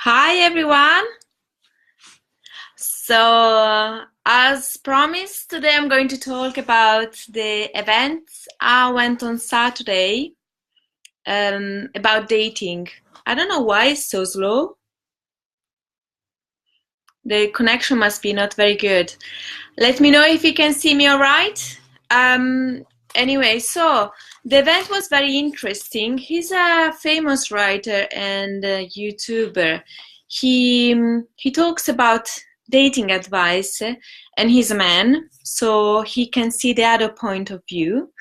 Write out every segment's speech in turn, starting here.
Hi everyone. So, as promised, today I'm going to talk about the events I went on Saturday about dating. I don't know why it's so slow. The connection must be not very good. Let me know if you can see me all right. Anyway, so the event was very interesting. He's a famous writer and YouTuber. He talks about dating advice, and he's a man, so he can see the other point of view,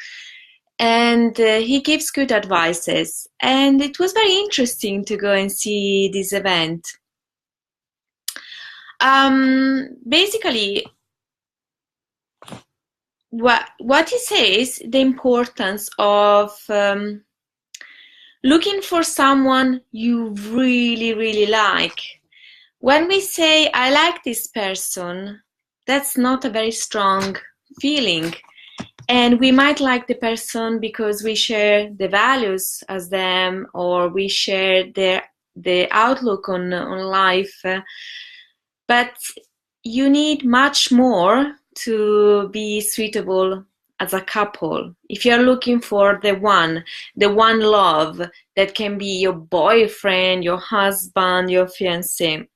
and he gives good advices. And it was very interesting to go and see this event. Basically, what he says, the importance of looking for someone you really like. When we say I like this person, that's not a very strong feeling, and we might like the person because we share the values as them, or we share the outlook on life, but you need much more to be suitable as a couple. If you're looking for the one love that can be your boyfriend, your husband, your fiancé.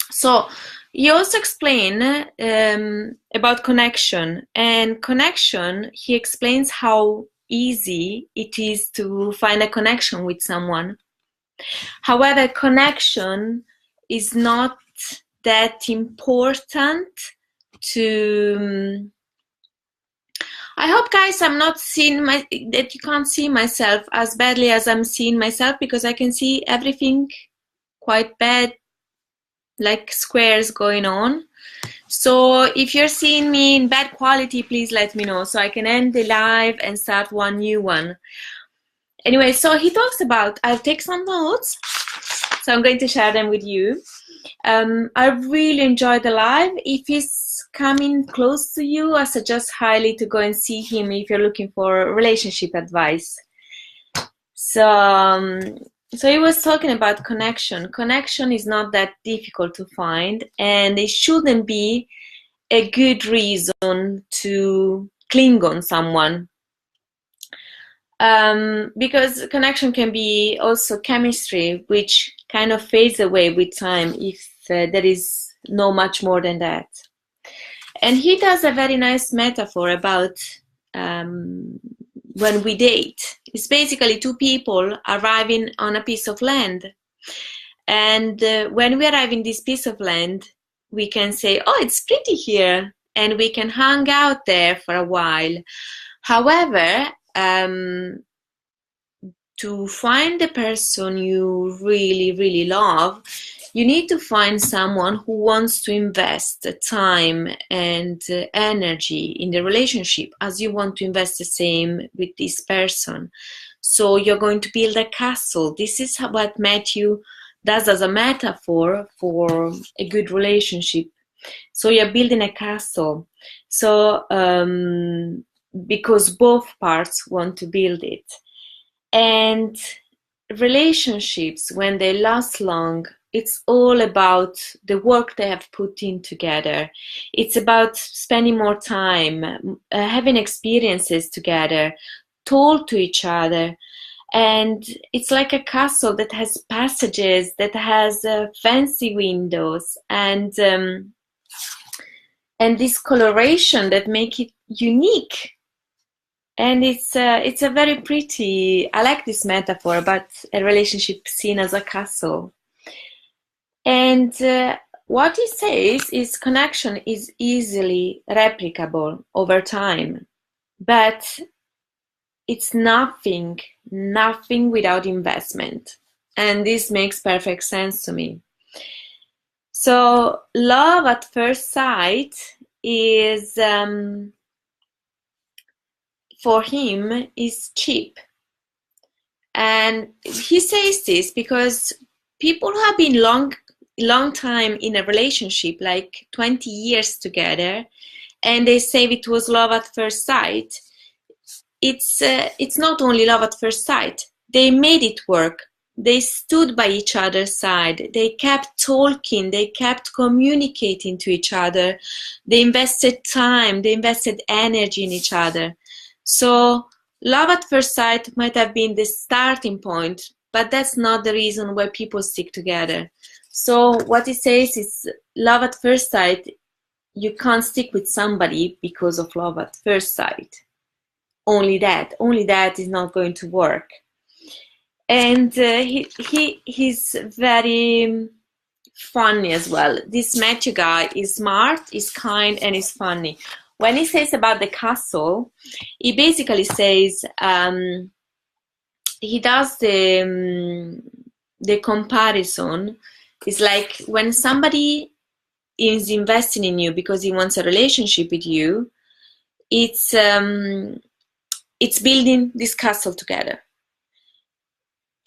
So he also explained about connection, and connection, he explains how easy it is to find a connection with someone. However, connection is not that important to I hope, guys, I'm not seeing that you can't see myself as badly as I'm seeing myself, because I can see everything quite bad, like squares going on. So if you're seeing me in bad quality, please let me know so I can end the live and start one new one. Anyway, so he talks about, I'll take some notes, so I'm going to share them with you. I really enjoyed the live. If he's coming close to you, I suggest highly to go and see him if you're looking for relationship advice. So he was talking about connection. Connection is not that difficult to find, and it shouldn't be a good reason to cling on someone. Because connection can be also chemistry, which kind of fades away with time if there is no much more than that. And he does a very nice metaphor about when we date. It's basically two people arriving on a piece of land. And when we arrive in this piece of land, we can say, oh, it's pretty here, and we can hang out there for a while. However, to find the person you really love, you need to find someone who wants to invest time and energy in the relationship as you want to invest the same with this person. So you're going to build a castle. This is what Matthew does as a metaphor for a good relationship. So you're building a castle. So because both parts want to build it. And relationships, when they last long, it's all about the work they have put in together. It's about spending more time, having experiences together, told to each other. And it's like a castle that has passages, that has fancy windows, and this coloration that make it unique. And it's a very pretty, I like this metaphor about a relationship seen as a castle. And what he says is connection is easily replicable over time, but it's nothing without investment. And this makes perfect sense to me. So love at first sight is, for him, is cheap. And he says this because people who have been long time in a relationship, like 20 years together, and they say it was love at first sight, it's not only love at first sight. They made it work They stood by each other's side. They kept talking. They kept communicating to each other. They invested time. They invested energy in each other. So love at first sight might have been the starting point, but that's not the reason why people stick together. So what it says is love at first sight. You can't stick with somebody because of love at first sight. Only that is not going to work. And he's very funny as well. This Matthew guy is smart, is kind, and is funny. When he says about the castle, he basically says he does the comparison. It's like when somebody is investing in you because he wants a relationship with you, it's building this castle together.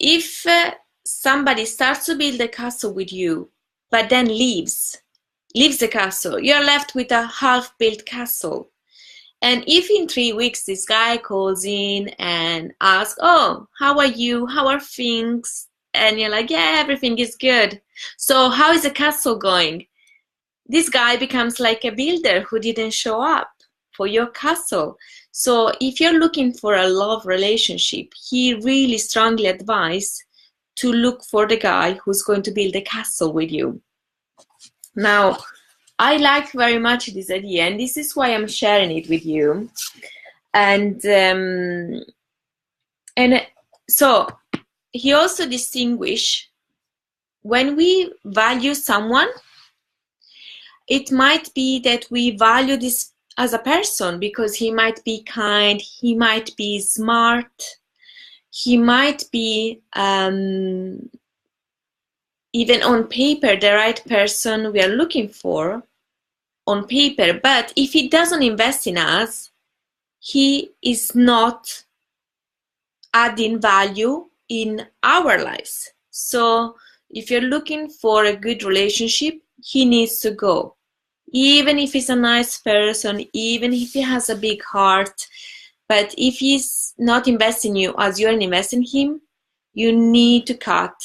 If somebody starts to build a castle with you, but then leaves the castle, you're left with a half-built castle. And if in 3 weeks this guy calls in and asks, oh, how are you? How are things? And you're like, yeah, everything is good. So how is the castle going? This guy becomes like a builder who didn't show up for your castle. So if you're looking for a love relationship, he really strongly advises to look for the guy who's going to build a castle with you. Now, I like very much this idea, and this is why I'm sharing it with you. And so he also distinguishes when we value someone, it might be that we value this as a person because he might be kind, he might be smart, he might be even on paper the right person we are looking for on paper. But if he doesn't invest in us, he is not adding value in our lives. So if you're looking for a good relationship, he needs to go. Even if he's a nice person, even if he has a big heart, but if he's not investing in you as you're investing in him, you need to cut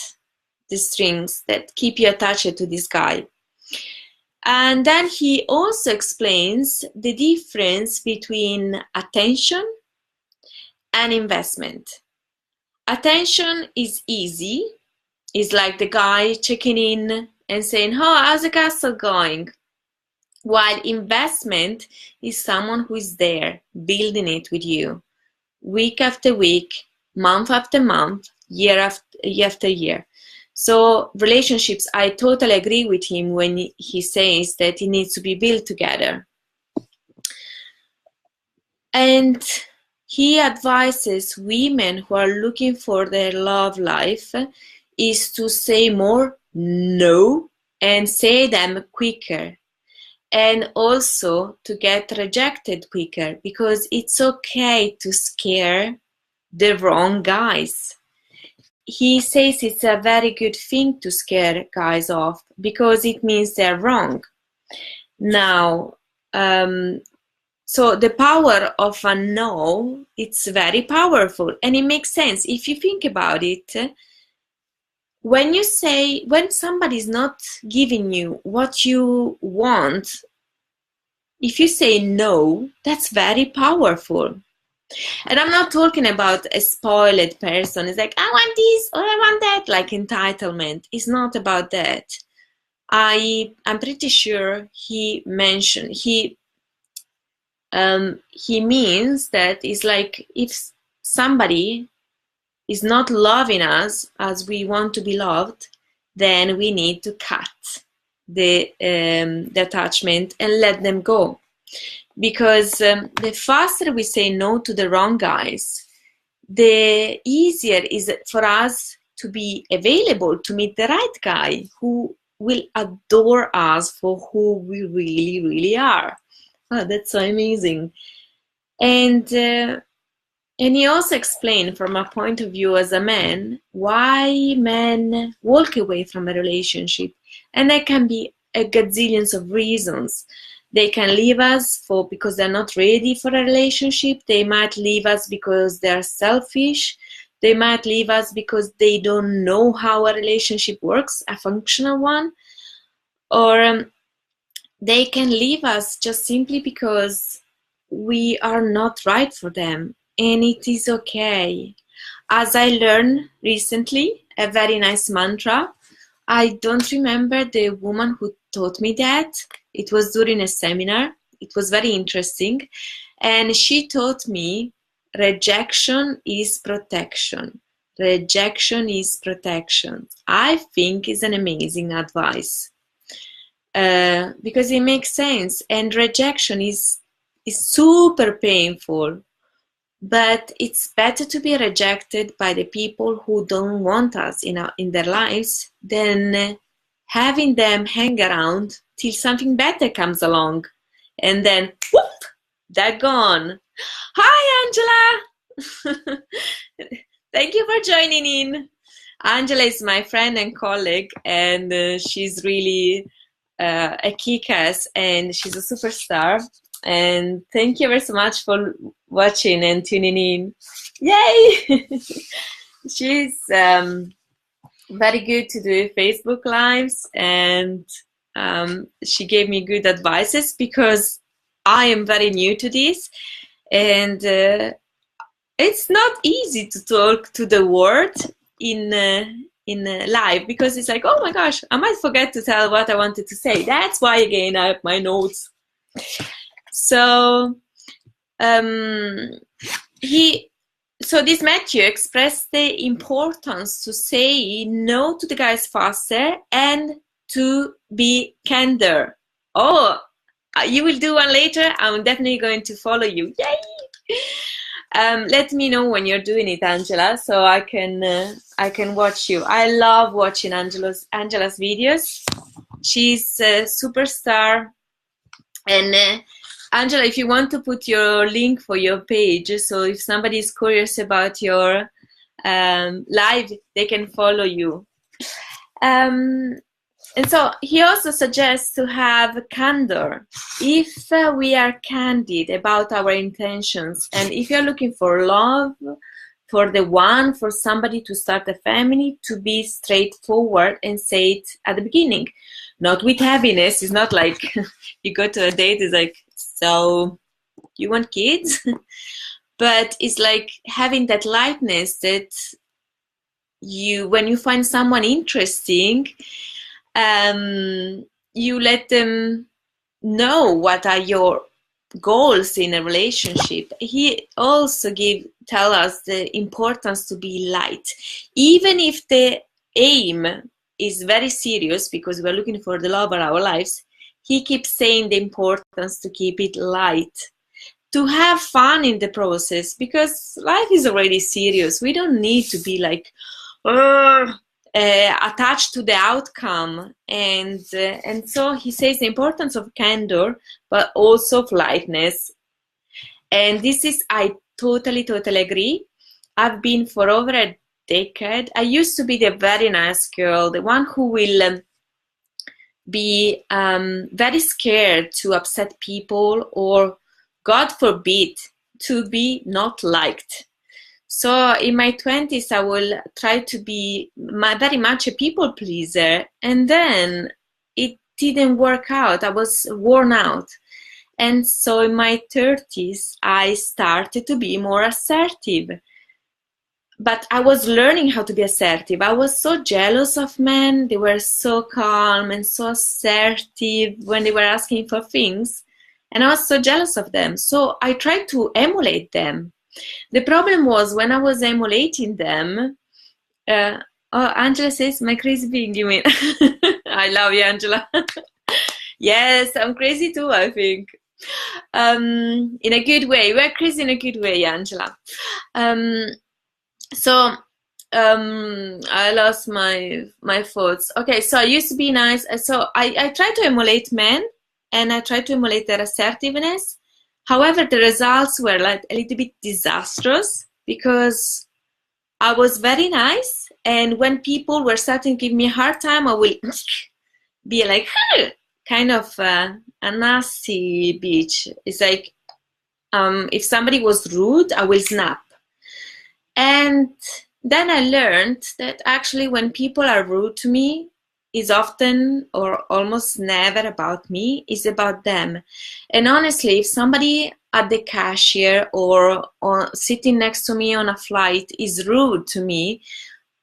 the strings that keep you attached to this guy. And then he also explains the difference between attention and investment. Attention is easy. It's like the guy checking in and saying, oh, how's the castle going? While investment is someone who is there, building it with you, week after week, month after month, year after year. So relationships, I totally agree with him when he says that it needs to be built together. And he advises women who are looking for their love life is to say more no and say them quicker. And also to get rejected quicker, because it's okay to scare the wrong guys. He says it's a very good thing to scare guys off because it means they're wrong. Now, so the power of a no, it's very powerful, and it makes sense if you think about it. When somebody's not giving you what you want, if you say no, that's very powerful. And I'm not talking about a spoiled person. It's like, I want this or I want that, like entitlement. It's not about that. I'm pretty sure he means that it's like if somebody is not loving us as we want to be loved, then we need to cut the attachment and let them go. Because the faster we say no to the wrong guys, the easier is it for us to be available to meet the right guy who will adore us for who we really, really are. Oh, that's so amazing. And he also explained from a point of view as a man why men walk away from a relationship. And there can be a gazillions of reasons. They can leave us because they're not ready for a relationship. They might leave us because they're selfish. They might leave us because they don't know how a relationship works, a functional one, or they can leave us just simply because we are not right for them, and it is okay. As I learned recently, a very nice mantra. I don't remember the woman who taught me that. It was during a seminar. It was very interesting. And she taught me rejection is protection. Rejection is protection. I think is an amazing advice because it makes sense. And rejection is super painful. But it's better to be rejected by the people who don't want us in their lives than having them hang around till something better comes along. And then, whoop, they're gone. Hi, Angela! Thank you for joining in. Angela is my friend and colleague, and she's really a kick-ass, and she's a superstar. And thank you very so much for watching and tuning in. Yay! She's very good to do Facebook Lives, and she gave me good advices because I am very new to this, and it's not easy to talk to the world in live, because it's like, oh my gosh, I might forget to tell what I wanted to say. That's why, again, I have my notes. So this Matthew expressed the importance to say no to the guys faster and to be candor. Oh, you will do one later. I'm definitely going to follow you. Yay! Let me know when you're doing it, Angela, so I can watch you. I love watching Angela's videos. She's a superstar. And Angela, if you want to put your link for your page, so if somebody is curious about your live, they can follow you. And so he also suggests to have candor. If we are candid about our intentions, and if you're looking for love, for the one, for somebody to start a family, to be straightforward and say it at the beginning. Not with heaviness. It's not like you go to a date, it's like, so you want kids? But it's like having that lightness that when you find someone interesting, you let them know what are your goals in a relationship. He also tell us the importance to be light, even if the aim is very serious because we're looking for the love of our lives. He keeps saying the importance to keep it light, to have fun in the process, because life is already serious. We don't need to be like attached to the outcome, and so he says the importance of candor, but also of lightness. And this is, I totally agree. I've been for over a decade. I used to be the very nice girl, the one who will be very scared to upset people, or God forbid to be not liked. So in my 20s, I will try to be very much a people pleaser, and then it didn't work out. I was worn out. And so in my 30s, I started to be more assertive. But I was learning how to be assertive. I was so jealous of men. They were so calm and so assertive when they were asking for things. And I was so jealous of them. So I tried to emulate them. The problem was when I was emulating them, oh, Angela says, my crazy being, you mean? I love you, Angela. Yes, I'm crazy too, I think. In a good way. We're crazy in a good way, Angela. So I lost my thoughts. Okay, so I used to be nice. So I try to emulate men, and I try to emulate their assertiveness. However, the results were like a little bit disastrous because I was very nice, and when people were starting to give me a hard time, I will be like, kind of a nasty bitch. It's like, if somebody was rude, I will snap. And Then I learned that actually when people are rude to me, is often or almost never about me, is about them. And honestly, if somebody at the cashier or sitting next to me on a flight is rude to me,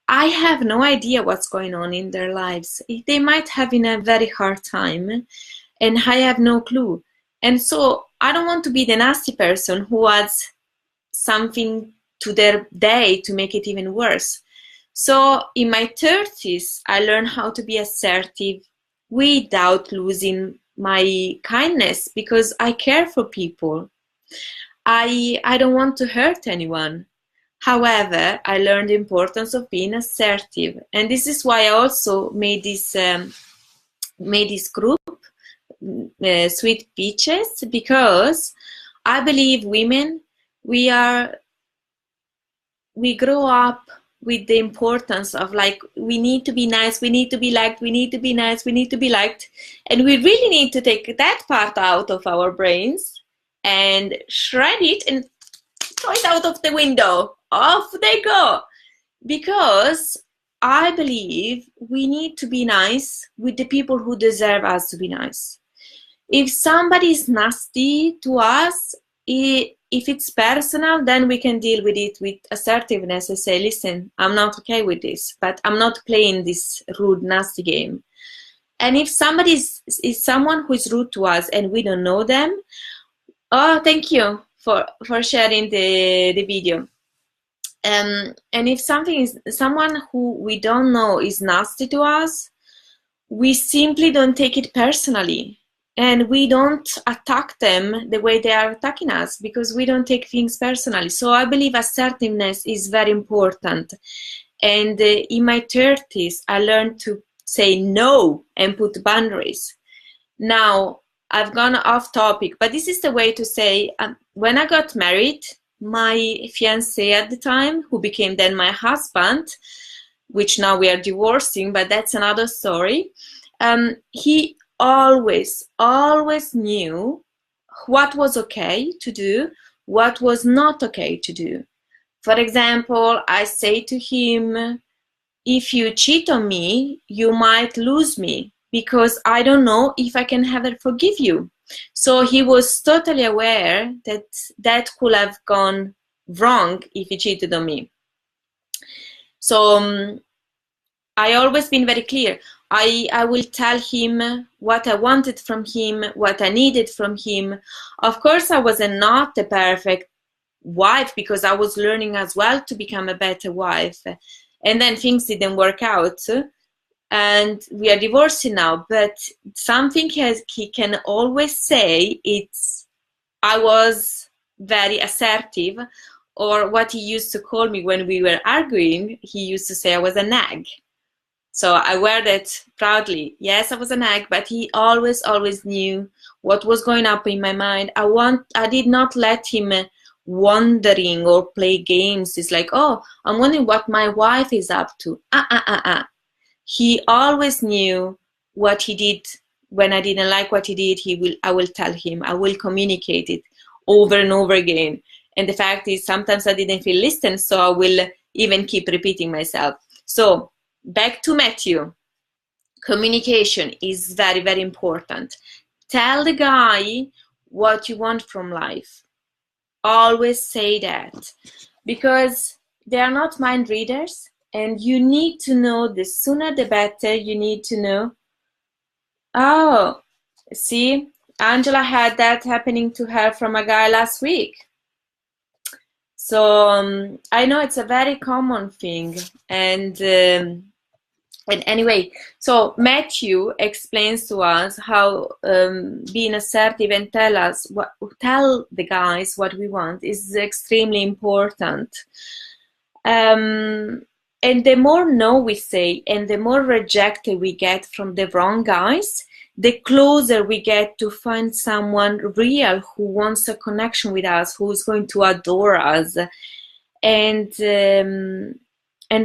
I have no idea what's going on in their lives. They might have in a very hard time, and I have no clue. And so I don't want to be the nasty person who adds something to their day to make it even worse. So in my 30s, I learned how to be assertive without losing my kindness, because I care for people. I don't want to hurt anyone. However, I learned the importance of being assertive, and this is why I also made this group, Sweet Peaches, because I believe women, we grow up with the importance of, like, we need to be nice, we need to be liked, we need to be nice, we need to be liked, and we really need to take that part out of our brains and shred it and throw it out of the window. Off they go. Because I believe we need to be nice with the people who deserve us to be nice. If somebody is nasty to us, if it's personal, then we can deal with it with assertiveness and say, listen, I'm not okay with this, but I'm not playing this rude, nasty game. And if somebody is someone who is rude to us and we don't know them, oh, thank you for sharing the video. And if someone who we don't know is nasty to us, we simply don't take it personally. And we don't attack them the way they are attacking us, because we don't take things personally. So I believe assertiveness is very important. And in my 30s, I learned to say no and put boundaries. Now, I've gone off topic, but this is the way to say, when I got married, my fiancé at the time, who became then my husband, which now we are divorcing, but that's another story, he always knew what was okay to do, what was not okay to do. For example, I say to him, if you cheat on me, you might lose me, because I don't know if I can ever forgive you. So he was totally aware that that could have gone wrong if he cheated on me. So I always been very clear. I will tell him what I wanted from him, what I needed from him. Of course, I was not a perfect wife, because I was learning as well to become a better wife. And then things didn't work out, and we are divorcing now. But something he can always say, it's, I was very assertive, or what he used to call me when we were arguing, he used to say I was a nag. So I wear that proudly. Yes, I was a nag, but he always knew what was going up in my mind. I did not let him wondering or play games. It's like, oh, I'm wondering what my wife is up to. He always knew what he did. When I didn't like what he did, I will tell him. I will communicate it over and over again. And the fact is, sometimes I didn't feel listened, so I will even keep repeating myself. So back to Matthew. Communication is very, very important. Tell the guy what you want from life. Always say that, because they are not mind readers, and you need to know, the sooner the better. You need to know. Oh, see, Angela had that happening to her from a guy last week. So I know it's a very common thing. And anyway, so Matthew explains to us how being assertive and tell the guys what we want is extremely important. And the more no we say, and the more rejected we get from the wrong guys, the closer we get to find someone real who wants a connection with us, who is going to adore us. And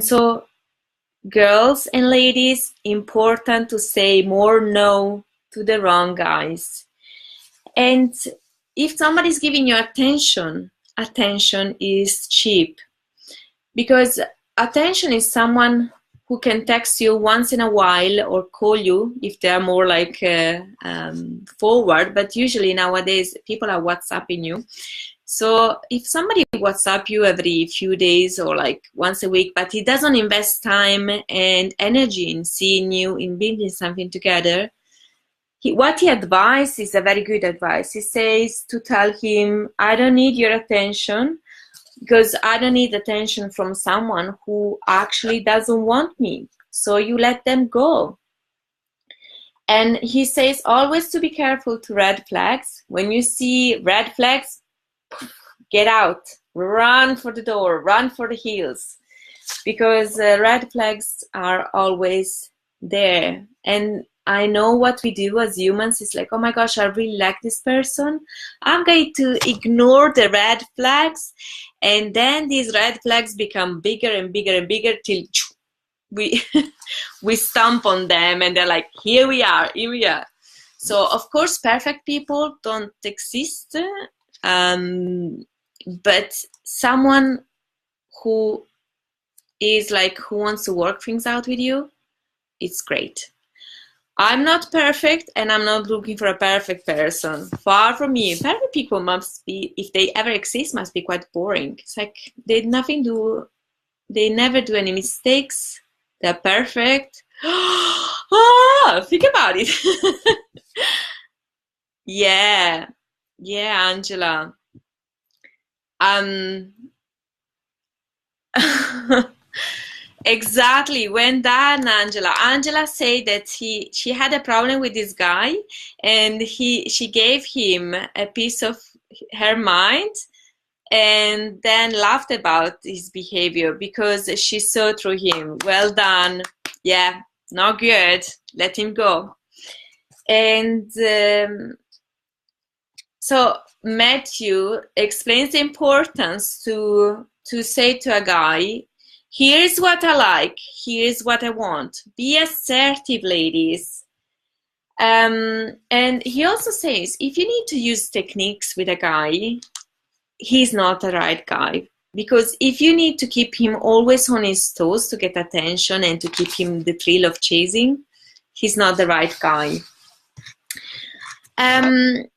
so, girls and ladies, important to say more no to the wrong guys. And if somebody is giving you attention is cheap. Because attention is someone who can text you once in a while or call you if they are more like forward, but usually nowadays people are WhatsApping you. So if somebody WhatsApp you every few days or like once a week, but he doesn't invest time and energy in seeing you, in building something together, what he advises is a very good advice. He says to tell him, I don't need your attention, because I don't need attention from someone who actually doesn't want me. So you let them go. And he says always to be careful to red flags. When you see red flags, get out, run for the door, run for the hills, because red flags are always there. And I know what we do as humans is like, oh my gosh, I really like this person. I'm going to ignore the red flags. And then these red flags become bigger and bigger and bigger till we we stomp on them and they're like, here we are, here we are. So of course, perfect people don't exist. But someone who is like, who wants to work things out with you, it's great. I'm not perfect, and I'm not looking for a perfect person. Far from me. Perfect people must be, if they ever exist, must be quite boring. It's like they never do any mistakes. They're perfect. Think about it. Yeah, Angela. Exactly. When done, Angela said that she had a problem with this guy, and she gave him a piece of her mind, and then laughed about his behavior because she saw through him. Well done. Yeah, not good. Let him go. And so Matthew explains the importance to say to a guy, here's what I like, here's what I want. Be assertive, ladies. And he also says, if you need to use techniques with a guy, he's not the right guy. Because if you need to keep him always on his toes to get attention and to keep him the thrill of chasing, he's not the right guy. And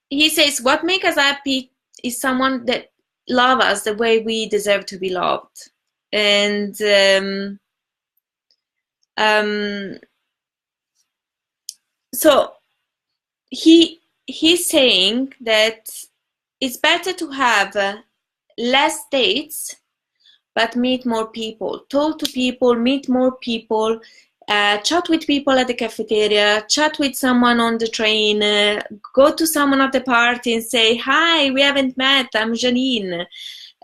he says, what makes us happy is someone that loves us the way we deserve to be loved. And so he's saying that it's better to have less dates, but meet more people, talk to people, meet more people, chat with people at the cafeteria, chat with someone on the train, go to someone at the party and say, hi, we haven't met, I'm Janine.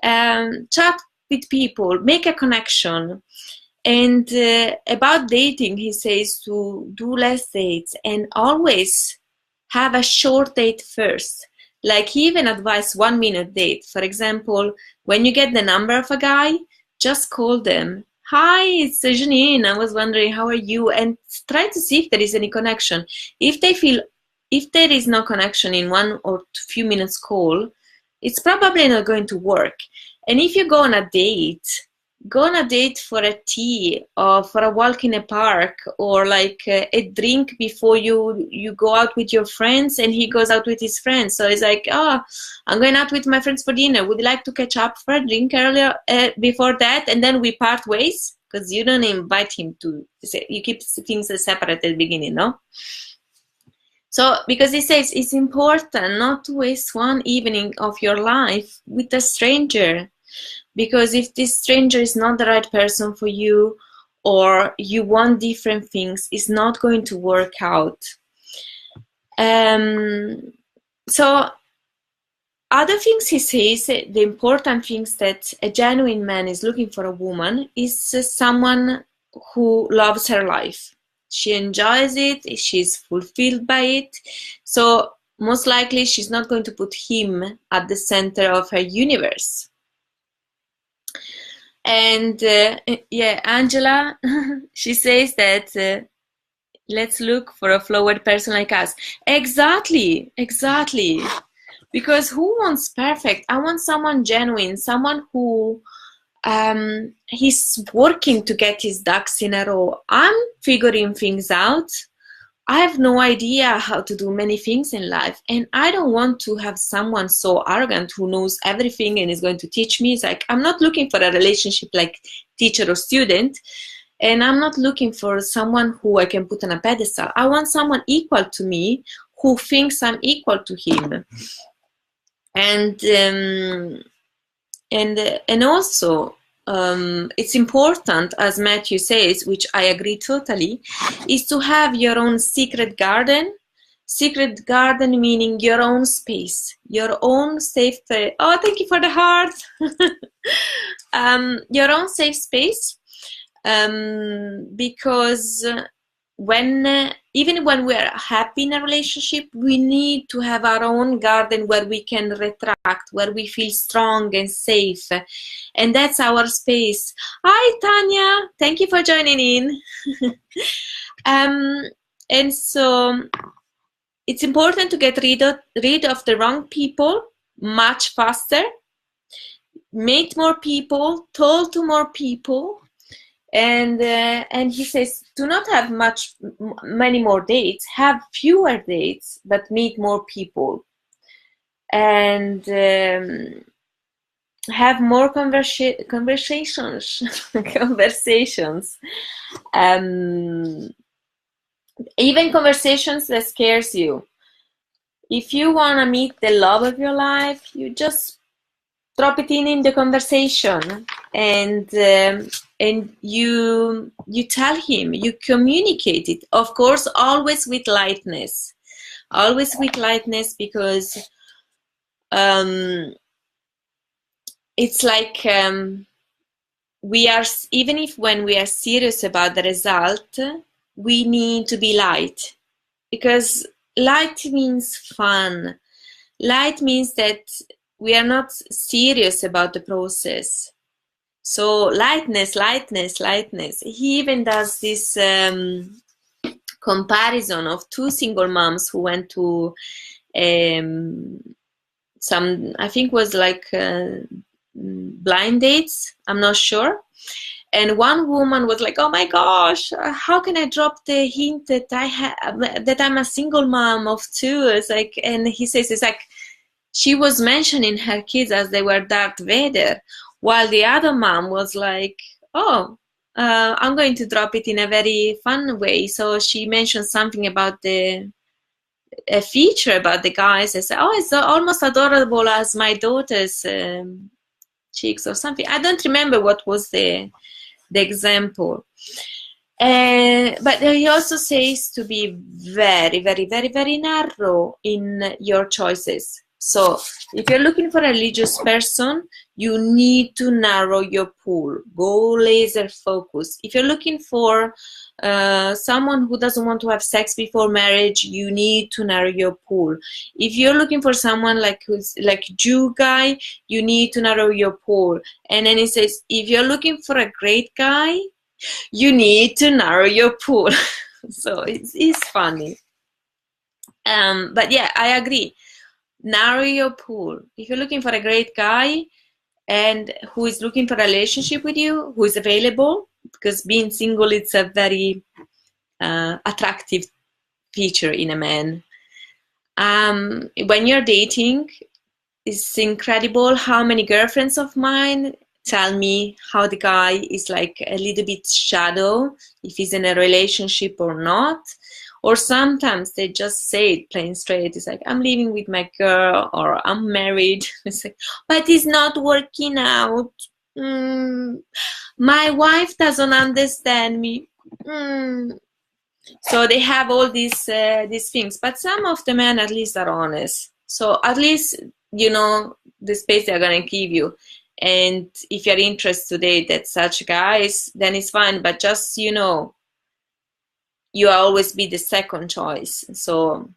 Chat with people, make a connection. And about dating, he says to do less dates and always have a short date first. Like he even advised 1 minute date. For example, when you get the number of a guy, just call them. Hi, it's Janine. I was wondering, how are you? And try to see if there is any connection. If there is no connection in 1 or few minutes call, it's probably not going to work. And if you go on a date for a tea or for a walk in a park or like a drink before you go out with your friends, and he goes out with his friends. So it's like, oh, I'm going out with my friends for dinner. Would you like to catch up for a drink earlier before that? And then we part ways, because you don't invite him to say, you keep things separate at the beginning, no? So, because he says it's important not to waste one evening of your life with a stranger. Because if this stranger is not the right person for you, or you want different things, it's not going to work out. So other things he says, the important things that a genuine man is looking for a woman is someone who loves her life. She enjoys it, she's fulfilled by it. So most likely she's not going to put him at the center of her universe. And yeah, Angela, she says that let's look for a flawed person like us. Exactly. Because who wants perfect? I want someone genuine, someone who he's working to get his ducks in a row. I'm figuring things out. I have no idea how to do many things in life, and I don't want to have someone so arrogant who knows everything and is going to teach me. It's like, I'm not looking for a relationship like teacher or student, and I'm not looking for someone who I can put on a pedestal. I want someone equal to me who thinks I'm equal to him. And also, it's important, as Matthew says, which I agree totally, is to have your own secret garden. Secret garden meaning your own space, your own safe place. Oh, thank you for the heart. Your own safe space, because even when we're happy in a relationship, we need to have our own garden where we can retract, where we feel strong and safe, and that's our space. Hi Tanya, thank you for joining in. And so it's important to get rid of the wrong people much faster, meet more people, talk to more people. And he says, do not have many more dates, have fewer dates, but meet more people, and have more conversations. Even conversations that scares you. If you want to meet the love of your life, you just drop it in the conversation, and you tell him, you communicate it. Of course, always with lightness, because it's like when we are serious about the result, we need to be light, because light means fun. Light means that we are not serious about the process. So lightness. He even does this comparison of two single moms who went to some, I think was like blind dates, I'm not sure. And one woman was like, oh my gosh, how can I drop the hint that that I'm a single mom of two? It's like, and he says, it's like, she was mentioning her kids as they were Darth Vader, while the other mom was like, oh, I'm going to drop it in a very fun way. So she mentioned something about a feature about the guys. I said, oh, it's almost adorable as my daughter's cheeks or something. I don't remember what was the example. But he also says to be very, very, very, very narrow in your choices. So if you're looking for a religious person, you need to narrow your pool. Go laser focus. If you're looking for someone who doesn't want to have sex before marriage, you need to narrow your pool. If you're looking for someone who's like Jew guy, you need to narrow your pool. And then he says, if you're looking for a great guy, you need to narrow your pool. So it's funny. But yeah, I agree. Narrow your pool. If you're looking for a great guy and who is looking for a relationship with you, who is available, because being single, it's a very attractive feature in a man. When you're dating, it's incredible how many girlfriends of mine tell me how the guy is like a little bit shadow, if he's in a relationship or not. Or sometimes they just say it plain straight. It's like, I'm living with my girl, or I'm married. It's like, but it's not working out. My wife doesn't understand me. So they have all these things. But some of the men at least are honest. So at least you know the space they're going to give you. And if you're interested to date that such guys, then it's fine. But just, you know, you always be the second choice. So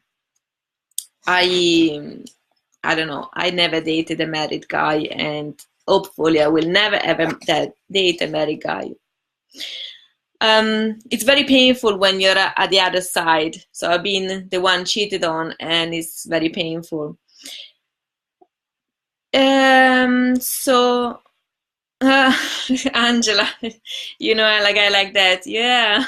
I don't know, I never dated a married guy, and hopefully I will never ever date a married guy. It's very painful when you're at the other side. So I've been the one cheated on, and it's very painful. So Uh, Angela, you know, I like that. Yeah.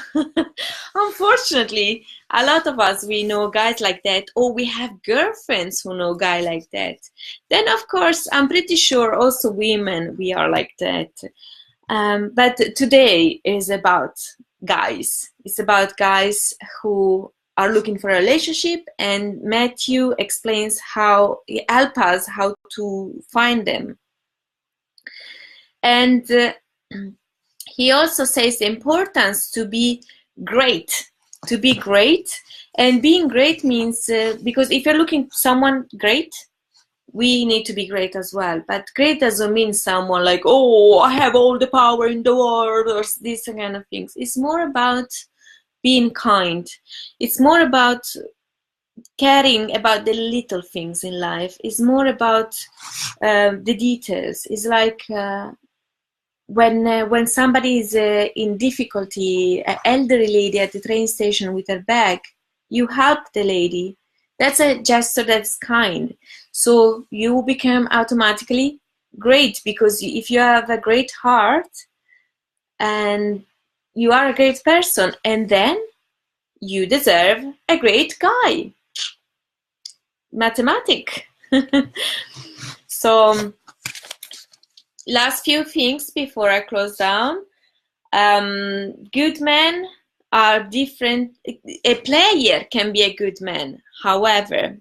Unfortunately, a lot of us, we know guys like that, or we have girlfriends who know guy like that. Then, of course, I'm pretty sure also women, we are like that. But today is about guys. It's about guys who are looking for a relationship, and Matthew explains how he help us how to find them. And he also says the importance to be great, to be great. And being great means, because if you're looking for someone great, we need to be great as well. But great doesn't mean someone like, oh, I have all the power in the world, or these kind of things. It's more about being kind. It's more about caring about the little things in life. It's more about the details. It's like when somebody is in difficulty, an elderly lady at the train station with her bag, you help the lady. That's a gesture that's kind. So you become automatically great, because if you have a great heart and you are a great person, and then you deserve a great guy. Mathematic. So last few things before I close down. Good men are different. A player can be a good man. However,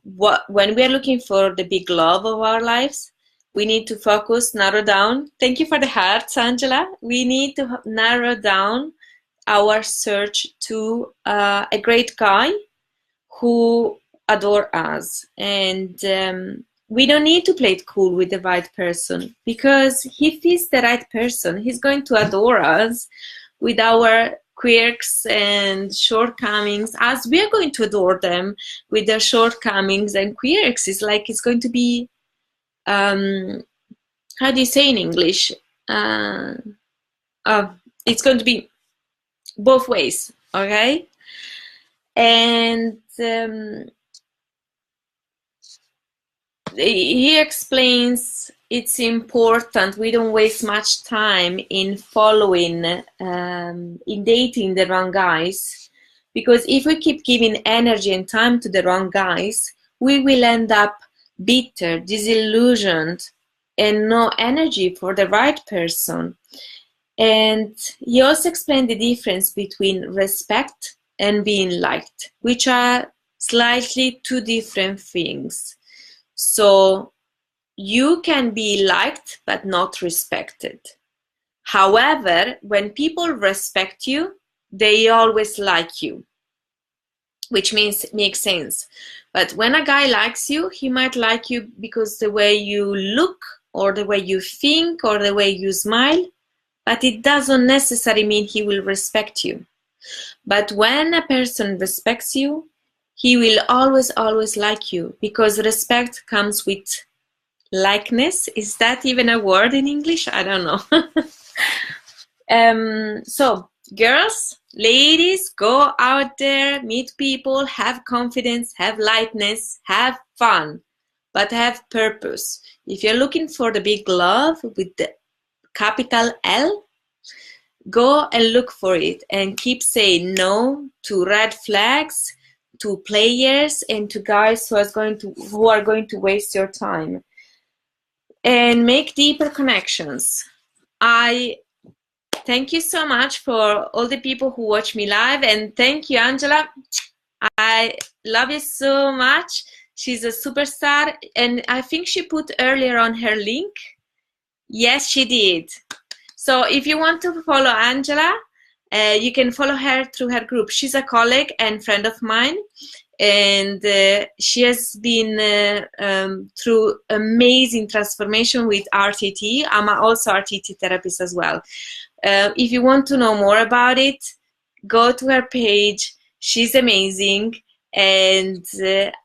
when we are looking for the big love of our lives, we need to focus, narrow down. Thank you for the hearts, Angela. We need to narrow down our search to a great guy who adore us. And we don't need to play it cool with the right person, because if he's the right person, he's going to adore us with our quirks and shortcomings, as we are going to adore them with their shortcomings and quirks. It's like it's going to be, how do you say in English? It's going to be both ways, okay? And he explains it's important we don't waste much time in following, in dating the wrong guys, because if we keep giving energy and time to the wrong guys, we will end up bitter, disillusioned, and no energy for the right person. And he also explained the difference between respect and being liked, which are slightly two different things. So you can be liked but not respected. However, when people respect you, they always like you, which makes sense. But when a guy likes you, he might like you because the way you look, or the way you think, or the way you smile, but it doesn't necessarily mean he will respect you. But when a person respects you, he will always like you, because respect comes with likeness. Is that even a word in English? I don't know. So girls, ladies, go out there, meet people, have confidence, have lightness, have fun, but have purpose. If you're looking for the big love with the capital L, go and look for it, and keep saying no to red flags, to players, and to guys who are going to waste your time. And make deeper connections. I thank you so much for all the people who watch me live, and thank you, Angela. I love you so much. She's a superstar, and I think she put earlier on her link. Yes, she did. So if you want to follow Angela, you can follow her through her group. She's a colleague and friend of mine, and she has been through amazing transformation with RTT. I'm also RTT therapist as well. If you want to know more about it, go to her page. She's amazing. And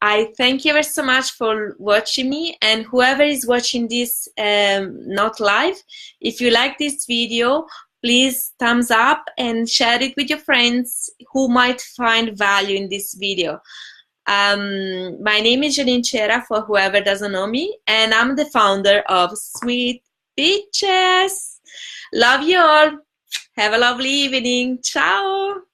I thank you ever so much for watching me, and whoever is watching this not live, if you like this video, please thumbs up and share it with your friends who might find value in this video. My name is Janine Cera, for whoever doesn't know me, and I'm the founder of Sweet bitches. Love you all. Have a lovely evening. Ciao.